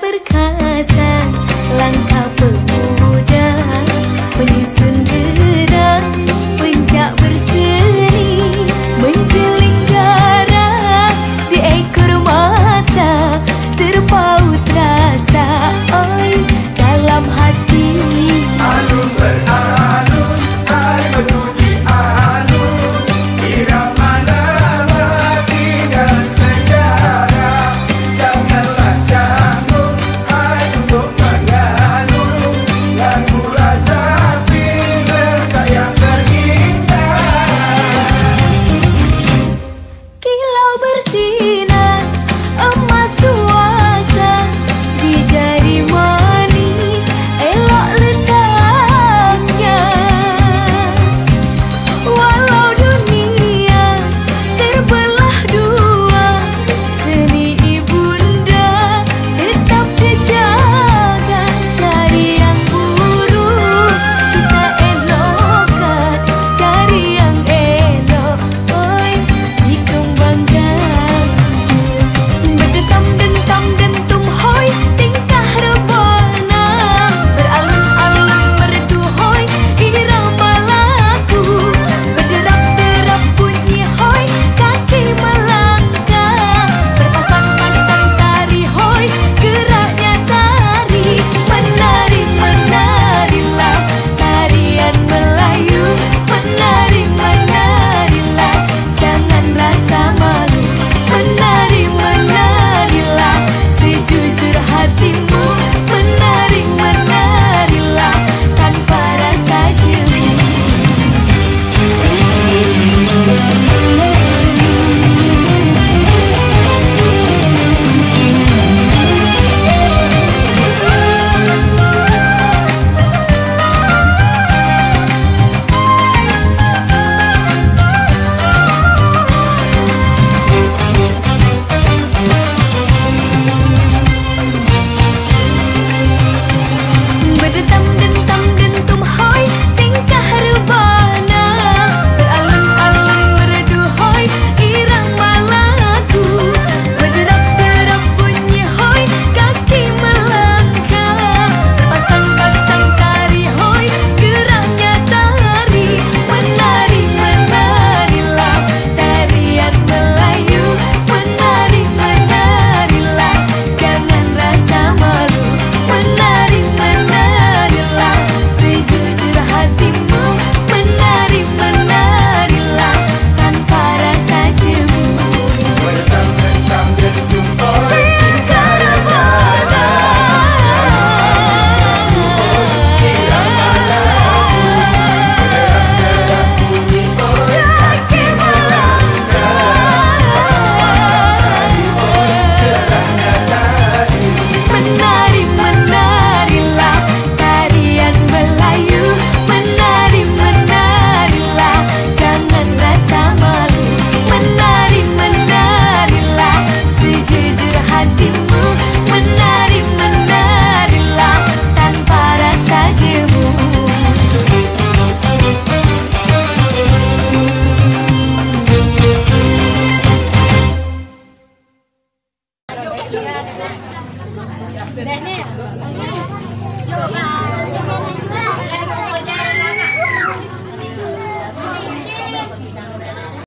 perkasa, langkah pemuda menyusun gerak, pencak berseni menjeling darah di ekor mata, terpaut rasa oi dalam hati. Alun beralun, air berbunyi alun, irama lama tinggal sejarah. Janganlah canggung, hai untuk mengalun, lagu Razafin bertayang terindah. Kilau bersinar emas suasa di jari manis, elok letaknya. Walau dunia terbelah dua, seni ibunda tetap dijaga. Cari yang buruk kita elokkan, cari yang elok oi dikembangkan. Berdetam dentam dentum hoi tingkah rebana, beralun-alun merdu hoi irama lagu, berderap-derap bunyi hoi kaki melangkah, berpasang-pasang tari hoi geraknya tari. Menari menarilah tarian Melayu, menari menarilah jangan rasa malu, menari menarilah sejujur hatimu, menari menarilah tanpa rasa jemu. Berdetam dentam dentum hoi tingkah rebana, beralun-alun merdu hoi irama lagu, berderap-derap bunyi hoi kaki melangkah, berpasang-pasang tari hoi geraknya tari. Menari menarilah tarian Melayu, menari menarilah jangan rasa malu, menari menarilah sejujur hatimu, menari menarilah tanpa rasa jemu. Berdetam dentam dentum hoi Tingkah rebana, kaki melangkah. Menari menarilah tarian Melayu, menari menarilah jangan rasa malu, menari menarilah sejujur hatimu, menari menarilah tanpa rasa jemu. Dah ni.